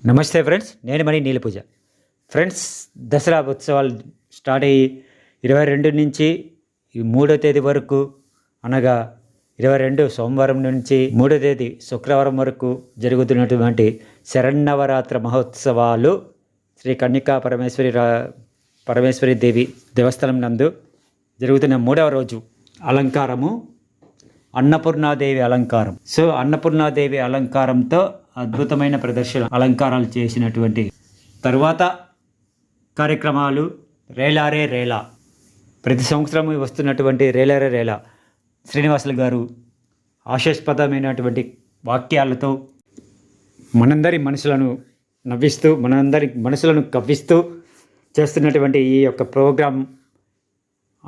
నమస్తే ఫ్రెండ్స్, నేను money Neelapuja. Friends, Dasara ఉత్సవాలు స్టార్ట్ అయ్యి 22 నుంచి 3వ తేదీ వరకు, అనగా 22 సోమవారం నుంచి 3వ తేదీ శుక్రవారం వరకు జరుగుతున్నటువంటి శరన్నవరాత్రి మహోత్సవాలు శ్రీ కన్యకా పరమేశ్వరి దేవి దేవస్థానం నందు జరుగుతున్న 3వ రోజు అలంకారము అన్నపూర్ణాదేవి అలంకారం. సో అన్నపూర్ణాదేవి అలంకారంతో అద్భుతమైన ప్రదర్శన అలంకారాలు చేసినటువంటి తరువాత కార్యక్రమాలు రేలారే రేలా. ప్రతి సంవత్సరం వస్తున్నటువంటి రేలారే రేలా శ్రీనివాసులు గారు ఆశాస్పదమైనటువంటి వాక్యాలతో మనందరి మనసులను నవ్విస్తూ మనందరి మనసులను కవ్విస్తూ చేస్తున్నటువంటి ఈ యొక్క ప్రోగ్రాం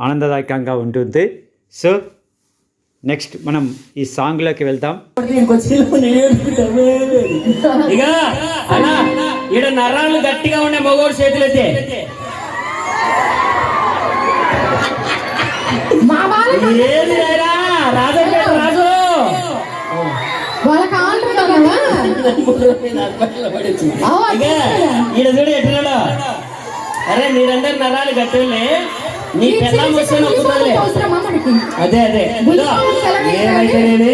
ఆనందదాయకంగా ఉంటుంది. సో నెక్స్ట్ మనం ఈ సాంగ్లోకి వెళ్తాం. ఇక అలా ఈడ నరాలు గట్టిగా ఉండే మగోడు చేతులైతే ఏది రాజంపేట రాజు ఇక ఈడ చూడు ఎట్టున్నాడు. అరే మీరందరు నరాలు గట్టిలే, నీ పెళ్ళం వస్తే నొప్పుతుందిలే. అదే అదే ఏమైతేనేమి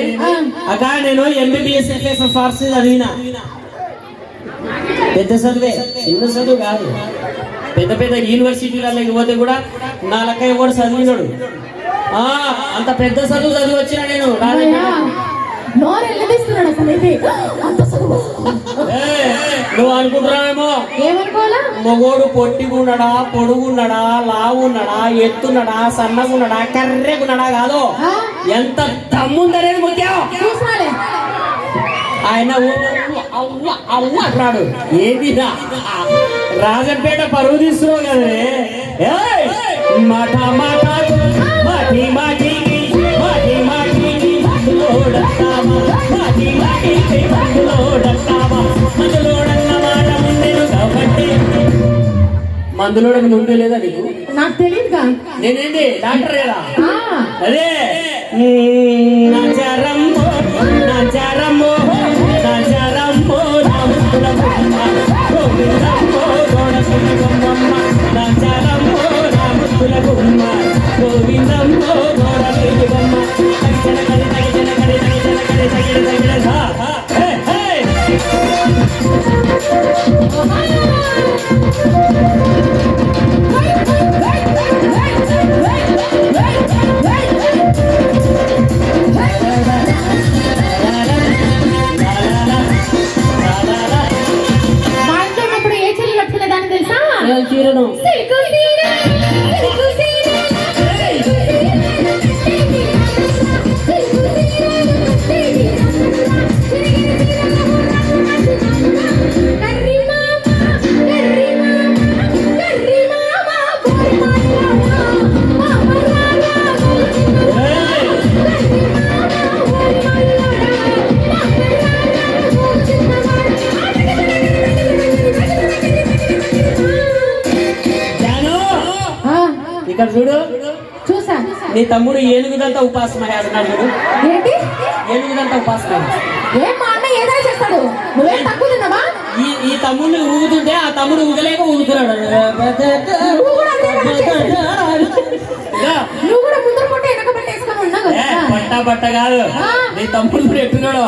అక్క, నేను ఎంబీబీఎస్ ఎఫ్ఎస్ ఫార్సీ చదివినా. పెద్ద చదువే, చిన్న చదువు కాదు. పెద్ద పెద్ద యూనివర్సిటీలకు పోతే కూడా నా లెక్క కూడా చదివినాడు. అంత పెద్ద చదువు చదివి వచ్చినా నేను. నువ్వు అనుకుంటున్నావేమో మగోడు పొట్టిగున్నాడా, పొడుగున్నాడా, లావున్నాడా, ఎత్తున్నాడా, సన్నగున్నాడా, కర్రెగున్నాడా కాదు, ఎంత దమ్ముందనేది ముఖ్యం. ఆయన అవ్వ అంటున్నాడు. ఏది రాజంపేట పరువు తీస్తున్నావు కదే. మాట మాట మాటి మాటి మాటి మాటి మందులోడని ముందు లేదా నీకు? నాకు తెలియదుగా. నేనేంటి డాక్టర్ కదా. అదే నజరమ్మో నజరమ్మో నజరమ్మో గోవిందమ్మో గోడకుల గుమ్మమ్మ నజరమ్మో రాముల గుమ్మ గోవిందమ్మో గోడకుల గుమ్మ తగిన కడి తగిన కడి తగిన కడి తగిన తగిన ధా. హే హే చీరను ఇక్కడ చూడు. చూసా. నీ తమ్ముడు ఏనుగుదంతా ఉపాసన అన్నాడు చూడు. ఏంటి ఏనుగుదంతా ఉపాసన? ఏం మా అన్న ఏదైనా చేస్తాడు, నువ్వేం తక్కువ తిన్నావా? ఈ తమ్ముడిని ఊగుతుంటే ఆ తమ్ముడు ఊగలేక ఊగుతున్నాడు. నువ్వు కూడా ముందర పొట్ట వెనక పట్ట వేసుకొని ఉన్నావు కదా. పట్ట పట్ట కాదు, నీ తమ్ముడు ఎట్టున్నాడు.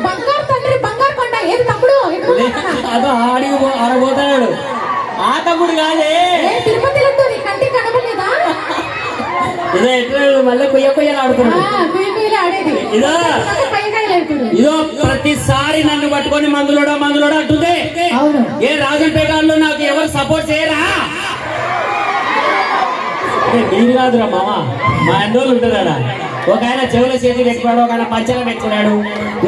బంగారు తండ్రి బంగారు కొండ. ఏది తమ్ముడు? అదో ఆడబోతున్నాడు. ఆ తమ్ముడు కాదే, తిరుపతి లడ్డు నీ కంటికి కనబడలేదా? ఇదో ఎట్టున్నాడు, మళ్ళీ కొయ్య కొయ్యలు ఆడుతున్నాడు. ఇదో ప్రతిసారి నన్ను పట్టుకొని మందులోడా మందులోడా అంటుంది. ఏ రాజంపేటలో నాకు ఎవరు సపోర్ట్ చేయరా? నీరు కాదురా మామ, మా అన్నోళ్ళు ఉంటున్నాడా. ఒక ఆయన చెవుల చేతి పెట్టుకున్నాడు, ఒక ఆయన పంచల పెట్టుకున్నాడు.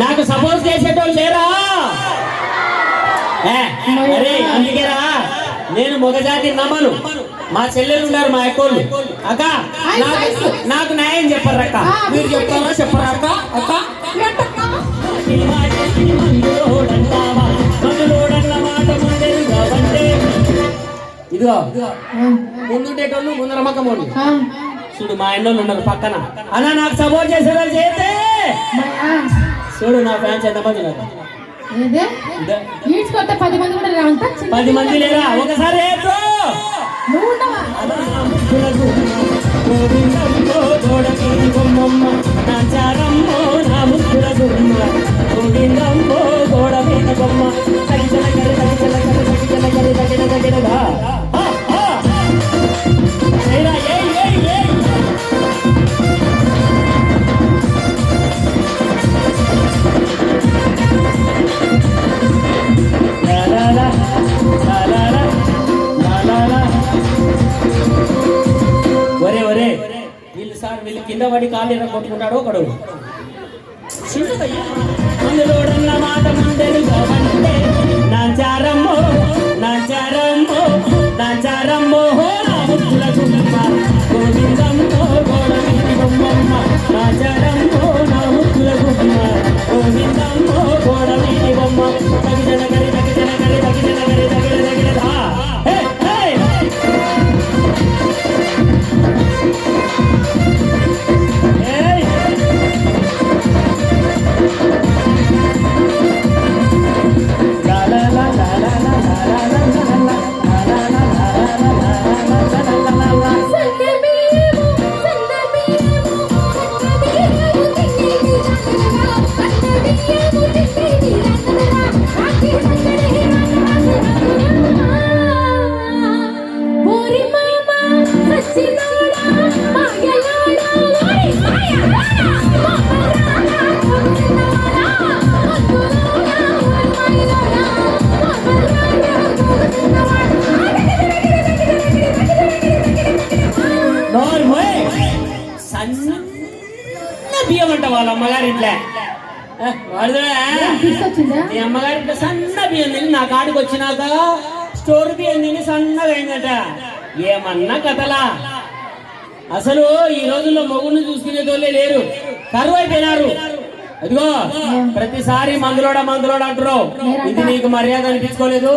నాకు సపోర్ట్ చేసేటోళ్ళు లేరా? అరే అందుకేరా నేను మొగజాతి నమ్మను. మా చెల్లెలు ఉన్నారు, మా అక్కోళ్ళు. అక్క నాకు న్యాయం చెప్పరు అక్క. మీరు చెప్తారా చెప్పరా అక్క? అక్క ఇదిగో ముందుండేటోళ్ళు ముందర మక్కమోళ్ళు చూడు. మా అన్నోళ్ళు ఉన్నారు పక్కన. అలా నాకు సపోర్ట్ చేసేవాళ్ళు చేస్తే చూడు నా ఫ్యాన్స్ ఎంతమంది ఉన్నారు. ఏదే ఈడ్చుకొస్తే 10 మంది కూడా అంతా 10 మంది లేరా ఒకసారి ఏడ్చు. నువ్వు ఉండవా గోవిందమ్మో గోడమీది బొమ్మమ్మ నాచారమ్మో నా ముద్దుల గుమ్మ గోవిందమ్మో గోడమీది బొమ్మ తగిన కరి తగిన కరి తగిన కరి తగిన తగినదా ఒరే ఒరే వీళ్ళు సార్ వీళ్ళు కింద పడి కాళ్ళు కొట్టుకుంటాడు ఒకడు అందులోడన్న మాట ముందెలు గవంటే నాచారమ్మో నాచారమ్మో నాచారమ్మో నా ముద్దుల గుమ్మ గోవిందమ్మో గోడమీది బొమ్మమ్మ నాచారమ్మో నా ముద్దుల గుమ్మ గోవిందమ్మో గోడమీది బొమ్మ తగిన కరి తగిన కరి తగిన కరి తగిన తగినదా హే హే బియ్యం అంట వాళ్ళ అమ్మగారి ఇంట్లో నీ అమ్మగారి ఇంట్లో సన్న బియ్యం తిని నా కాడికి వచ్చినాక స్టోర్ బియ్యం తిని సన్నగా అయిందట. ఏమన్నా కథలా అసలు ఈ రోజుల్లో మొగుడిని చూసుకునేటోళ్ళే లేరు, కరువు అయిపోయినారు. అదిగో ప్రతిసారి మందులోడ మందులోడ అంటారు. ఇది నీకు మర్యాద అనిపించుకోలేదు?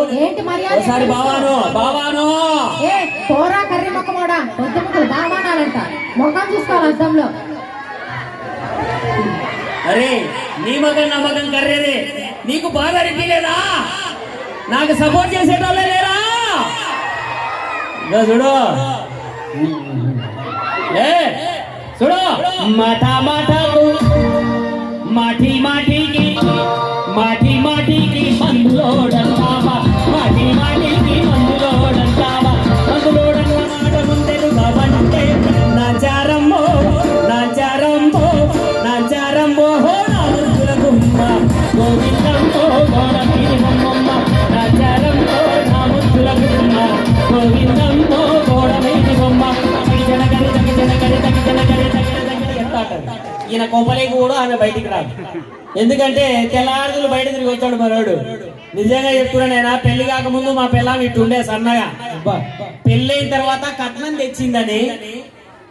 ఒకసారి బావాను బావాను పోరా కర్రీ మొక్కమోడా బావానాలంట మొఖం చూసుకోవాలి అద్దంలో. అరే నీ మగం నా మగం కర్రేదే, నీకు బాధ అనిపించలేదా? నాకు సపోర్ట్ చేసేటోళ్ళే లేరా? చూడు చూడు మాట మాటకు మాటి మాటికి మాటి మాటికి మందులోడంటావా, మాటి మాటికి మందులోడంటావా, మందులోడన్న మాట ముందెలు కావంటే నాచారమ్మో నాచారమ్మో నాచారమ్మో నా ముద్దుల గుమ్మ గోవిందమ్మో గోడమీది బొమ్మమ్మ నాచారమ్మో నా ముద్దుల గుమ్మ గోవిందమ్మో గోడమీది బొమ్మ తగిజనగరి తగిజనగరి తగిజనగరి తగిజనగరి ఎంత అంటారు. ఈయన కొంపలేకి కూడా ఆమె బయటికి రాదు, ఎందుకంటే తెల్లారులు బయట తిరిగి వచ్చాడు మనోడు. నిజంగా చెప్తున్నానైనా పెళ్లి కాకముందు మా పిల్లం ఇట్టుండే సన్నగా, పెళ్ళైన తర్వాత కట్నం తెచ్చిందని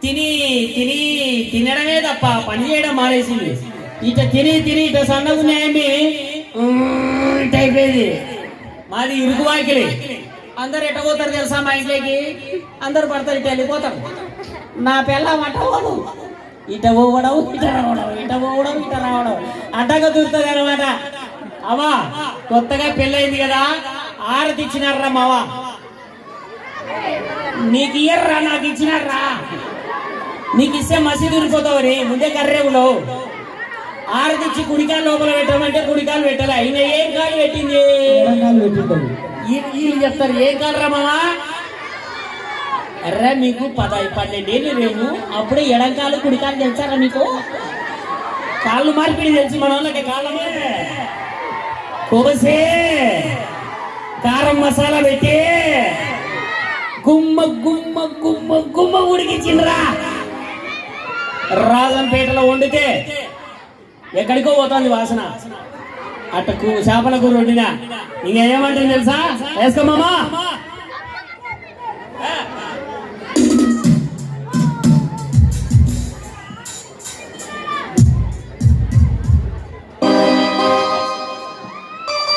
తిని తిని తినడమే తప్ప పని చేయడం మానేసింది. ఇట తిని తిని ఇట సన్నగున్నాయని అయిపోయింది. మాది ఇరుకు వాకిలి, అందరు ఎట్ట పోతారు తెలుసా మా ఇంట్లోకి? అందరు పడతారు, ఇట వెళ్ళిపోతారు. నా పిల్లం అట్ట పోదు, ఇట పోవడం ఇట రావడం, ఇట పోవడం ఇట రావడం అడ్డగా దూరుతుంది అనమాట. అవా కొత్తగా పెళ్ళయింది కదా, ఆరతి ఇచ్చినారా మావా, నీకు ఇయ్యర్రా నాకు ఇచ్చినారా, నీకు ఇస్తే మసీదు ఉరిపోతావు రే, ముందే కర్రేవులో ఆరతి ఇచ్చి కుడికాయలు లోపల పెట్టమంటే కుడికాయలు పెట్టాలి. అయిన ఏం కాలు పెట్టింది? వీళ్ళు చెప్తారు ఏం కాలు రా మావా. అర్రా మీకు 12 ఏళ్ళు రేము, అప్పుడే ఎడంకాలు కుడికాలు తెలుసారా మీకు? కాళ్ళు మార్పిడి తెలిసి మన వాళ్ళకి కాళ్ళమే కోసే కారం మసాలా పెట్టి గుమ్మ గుమ్మ గుమ్మ గుమ్మ ఉడికించిండ్రా. రాజంపేటలో వండితే ఎక్కడికో పోతుంది వాసన. అట్ట చేపల కూర వండినా ఇంకేమంటుంది తెలుసా? వేసుకోమామా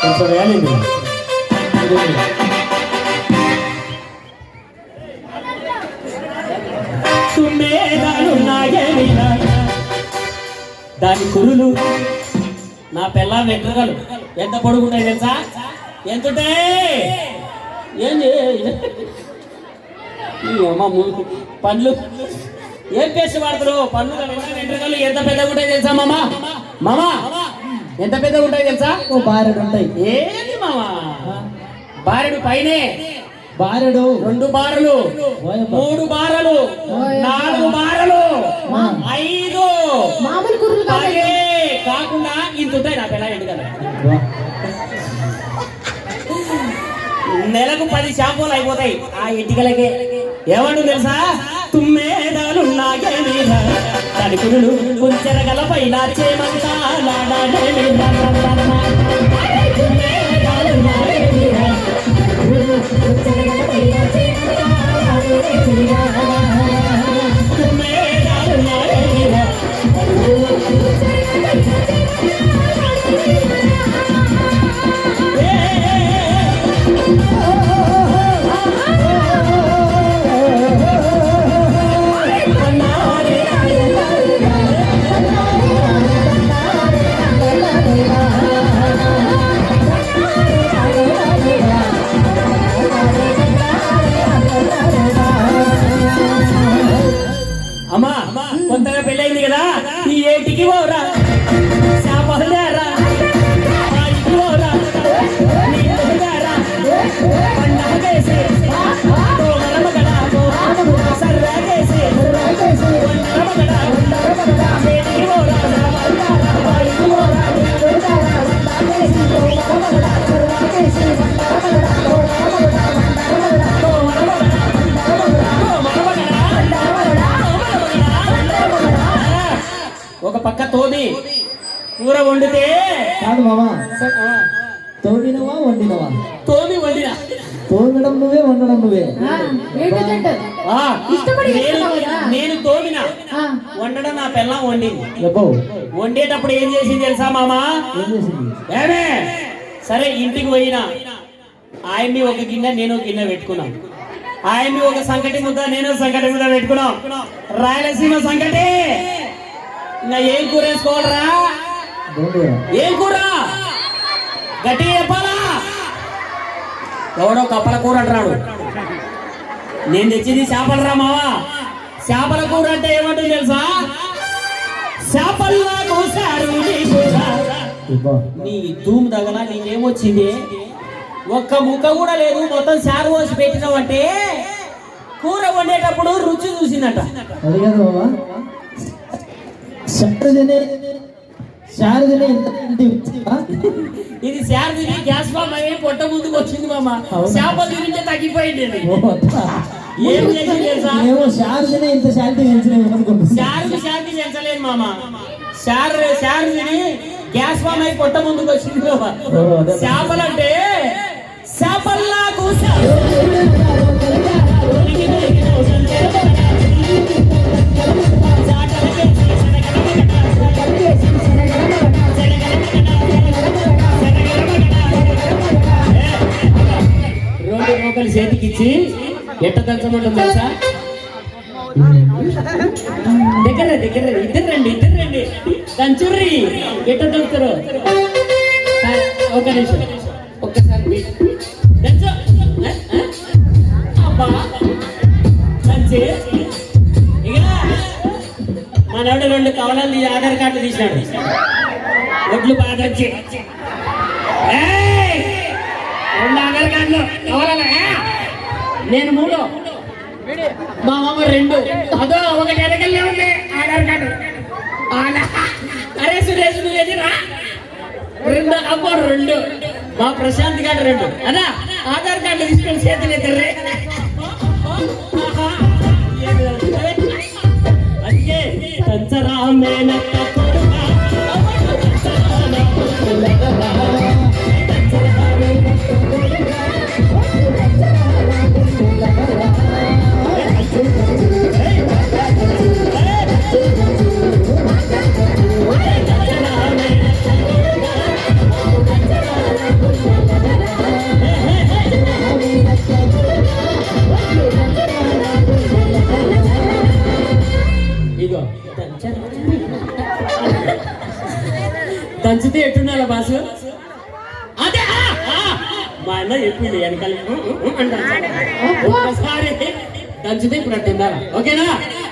కొంచెం వేయాలి. దాని కురులు నా పిల్ల వెంట్రుకలు ఎంత పొడుగుంటాయి తెలుసా? ఎంత ఉంటాయి? ఏంది ఈ అమ్మ పండ్లు ఏం పేస్ట్ వాడతారు? పండ్లు వెంట్రుకలు ఎంత పెద్దగా ఉంటాయి తెలుసా మామ? మామ ఎంత పెద్దగా ఉంటాయి తెలుసా? ఓ బారెడు ఉంటాయి. ఏంది మామ? బారెడు పైనే బారెడు 2 బారలు, 3 బారలు, 4 బారలు, 5 మామూలు కుర్రలు కాదు. 10 కాకుండా ఇంత ఉంటాయి నా పిల్ల ఎండు కదా. నెలకు 10 షాంపూలు అయిపోతాయి ఆ ఎంటికలకే. ఏమంటుంది తెలుసా? తుమ్మేదాలున్నాగే మీద తడుకులు ఉంచెరగల పైన చేమంతా లాడాడే అమ్మా కొత్తగా పెళ్ళైంది కదా, ఈ ఏటికి పోరా చేపలు లేరా, ఆ ఇంటికి పోరా నీళ్ళు లేరా, పండగేసి సర్వేసి ఏటికి పోరా ఒక పక్క తోమి కూర వండితే కాదు మామ, తోడినవా వండినవా? తోమి వండినా. తోమడం నువ్వే, వండడం నువ్వే. ఏంటంటే ఆ, ఇష్టపడి నేను చేస్తున్నావు కదా? నేను తోమిన, ఆ, వండడం నా పిల్లం వండింది. ఎబ్బో వండేటప్పుడు ఏం చేసింది తెలుసా మామా? ఏం చేసింది? ఏమే సరే ఇంటికి పోయినా, ఆయన్ని ఒక గిన్నె నేను ఒక గిన్నె పెట్టుకున్నాం, ఆయన్ని ఒక సంకటి ముద్ద నేను సంకటి ముద్ద పెట్టుకున్నాం. రాయలసీమ సంకటి. ఇంకా ఏం కూర వేసుకోవాలరా? గోంగూర. ఏం కూర? గట్టిగా చెప్పాలా? ఎవడో కప్పల కూర అంటున్నాడు. నేను తెచ్చింది చేపలరా మావా. చేపల కూర అంటే ఏమంటుంది తెలుసా? చేపల్లా కోసారు నీ కూర. ఎబ్బో నీ ధూమ్ తగల నీకేమొచ్చింది? ఒక్క ముక్క కూడా లేదు, మొత్తం చారు పోసి పెట్టినావంటే కూర వండేటప్పుడు రుచి చూసిందట. అది కాదు మామ, శారదనే ఇది శారదిని గ్యాస్ ఫామ్ అయ్యి పొట్ట ముందుకు వచ్చింది మామ. చేపలు తింటే తగ్గిపోయింది. ఏం చేసింది తెలుసా? ఏమో శారదనే ఇంత శాంతి పెంచినాం అనుకుంటున్నా. శారది పెంచలేదు మామ. శారదిని గ్యాస్ ఫామ్ అయి పొట్ట ముందుకు వచ్చింది మామ. చేపలంటే చేపల్లా కూసారు. రెండు రోకలు చేతికిచ్చి ఎట్ట దంచమంటుంది తెలుసా? దగ్గర ఇద్దరు రండి దంచుర్రి. ఎట్ట దంచుతారు? ఒక నిమిషం ఒక్కసారి దంచు. అబ్బా దంచి ఇక మనోడు 2 కవలాలు ఆధార్ కార్డు తీసినాడు. ఒడ్లు బాగా దంచి 2 ఆధార్ కార్డులు కవలాల. నేను 3, మా మామ 2. అదో ఒకటి ఎదగల్లే ఉంది ఆధార్ కార్డు. అరే సురేష్ నువ్వు ఎదిరా 2 అబ్బో 2. మా ప్రశాంత్ గారు 2. అదా ఆధార్ కార్డు తీసుకొని చేతులు ఎక్కర్రే. అందుకే పంచరామేనక్క దంచితే ఎట్టున్నారా బాసు? మా అన్న చెప్పిండు వెనకాల అంటారు ఒకసారి దంచితే ఇప్పుడు అట్టుందా ఓకేనా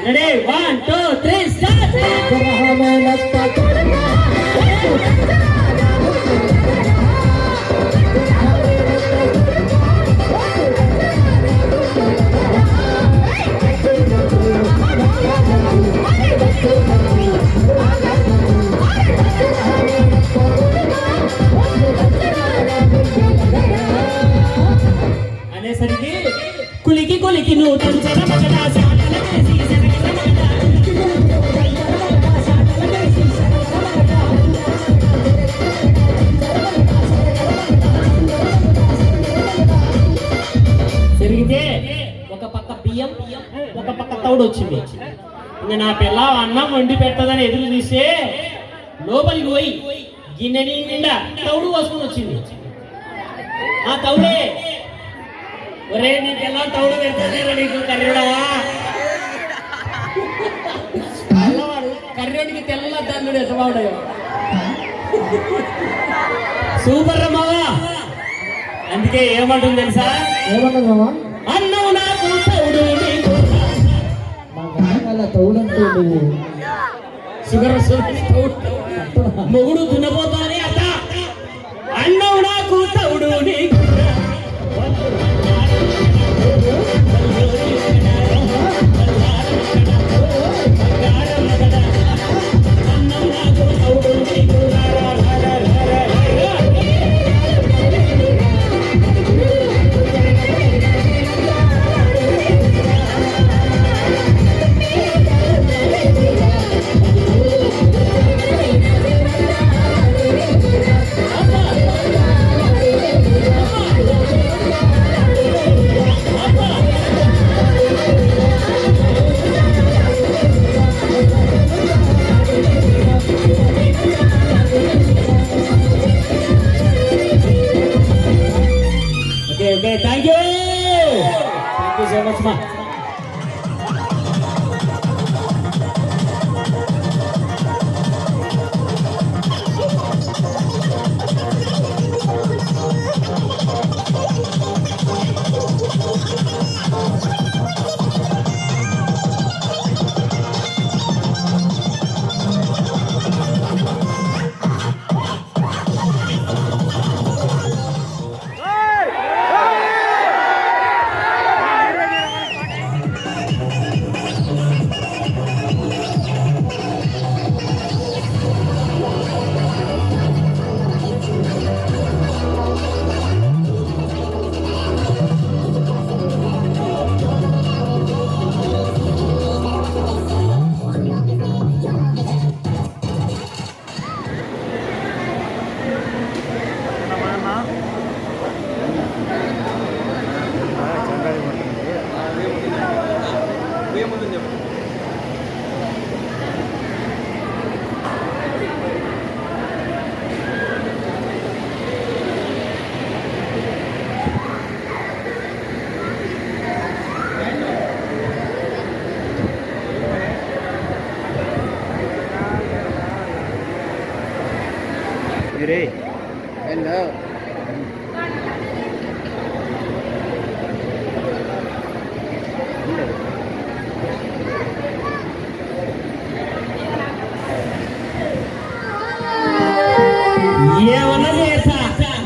రెడీ 1 2 3 స్టార్ట్ అనేసరికి కులికి కులికి నువ్వు తంచన మగడా శాటల కేసి శరగల మగడా జరిగితే ఒక పక్క బియ్యం ఒక పక్క తౌడు వచ్చింది ఇంకా నా పిల్ల అన్నం వండి పెట్టదని ఎదురు చూస్తే లోపలికి పోయి గిన్నె నిండా తౌడు పోసుకొని వచ్చింది ఆ తౌడే ఒరే నీకెలా తౌడు పెడతారా నీకు కర్రోడా కర్రోడికి తెల్ల దండుడు ఎసవాడయో సూపర్ రమ్మవా అందుకే ఏమంటుంది తెలుసా ఏమన్నది మామ అన్నం నాకు తౌడు నీకు మాకు అన్నకాల తౌడంతో నువ్వు షుగర్ తౌడు మొగుడు దున్నపోతానే అట్ట అన్నం నాకు తౌడు నీకు Okay, thank you. Thank you so much, ma. మీరే ఏమన్నా చేస్తా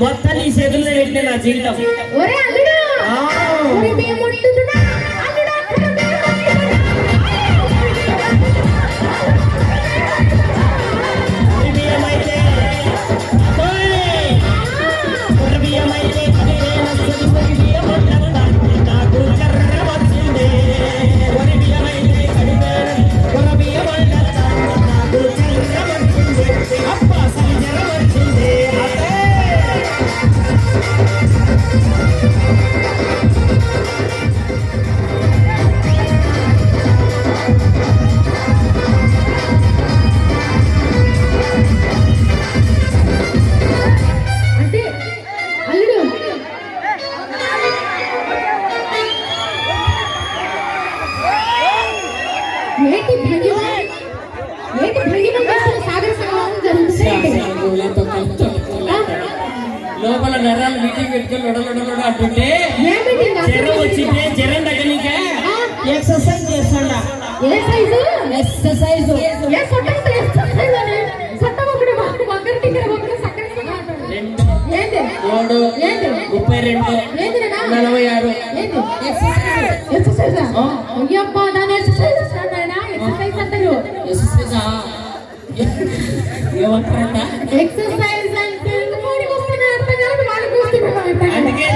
మొత్తం నీ చేతుల్లో పెట్టిన నా జీవితం ఒరే అల్లుడు ఒరే బియ్యం వండుతున్నా అల్లుడా ఒరే బియ్యం బియ్యమైతే బియ్యమైతే బియ్యం నాకు కర్ర వచ్చింది ఒరి బియ్యమైతే బియ్యం నాకు కర్ర వచ్చింది అప్ప సంజర వచ్చింది అదే మైక్ పెట్టుకొని లొడ అంటుంటే ఏమిటి జ్వరం వచ్చింటే జ్వరం తగ్గనీకే ఎక్సర్సైజ్ చేస్తాడా. ఏ సైజు ఎక్సర్సైజ్ ఏ సొట్టం ఎక్సర్సైజ్ అని సొట్టం ఒకటి ఒకటి టికెట్ ఒకటి సక్కర ఏంటి 3 ఏంటి 32 ఏంటి నాన్న 46 ఏంటి ఎక్సర్సైజ్ అయ్యప్పా దాని ఎక్సర్సైజ్ నాయనా ఎక్సర్సైజ్ అంటారు ఎక్సర్సైజ్ ఏమంటారంట ఎక్సర్సైజ్ అంటే కోడి వస్తున్నా అర్థం కాదు వాళ్ళకి వస్తున్నా అందుకే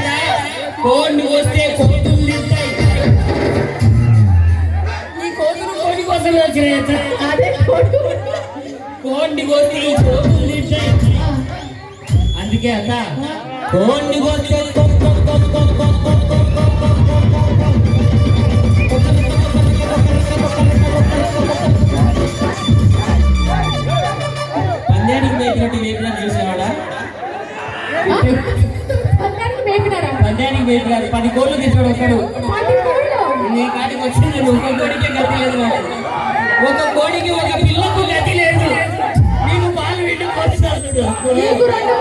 కోడిని వస్తే కోతులు తింటాయి. ఈ కోతులు కోడి కోసం వచ్చినాయి. అదే కోడి కోడిని వస్తే ఈ కోతులు తింటాయి. అందుకే అక్క కోడిని వస్తే పందానికి మేపినట్టు వేపినా చూసేవాడా? అందరికి మేపినారా పందానికి మేపి కాదు 10 కోళ్ళు తెచ్చాడు ఒకడు. 10 కోళ్ళు నీ కాడికి వచ్చింది ఒక కోడికి గతి లేదు వాడు. ఒక కోడికి ఒక పిల్లకు గతి లేదు. నీకు పాలు విండి పోస్తాడు. నీకు 2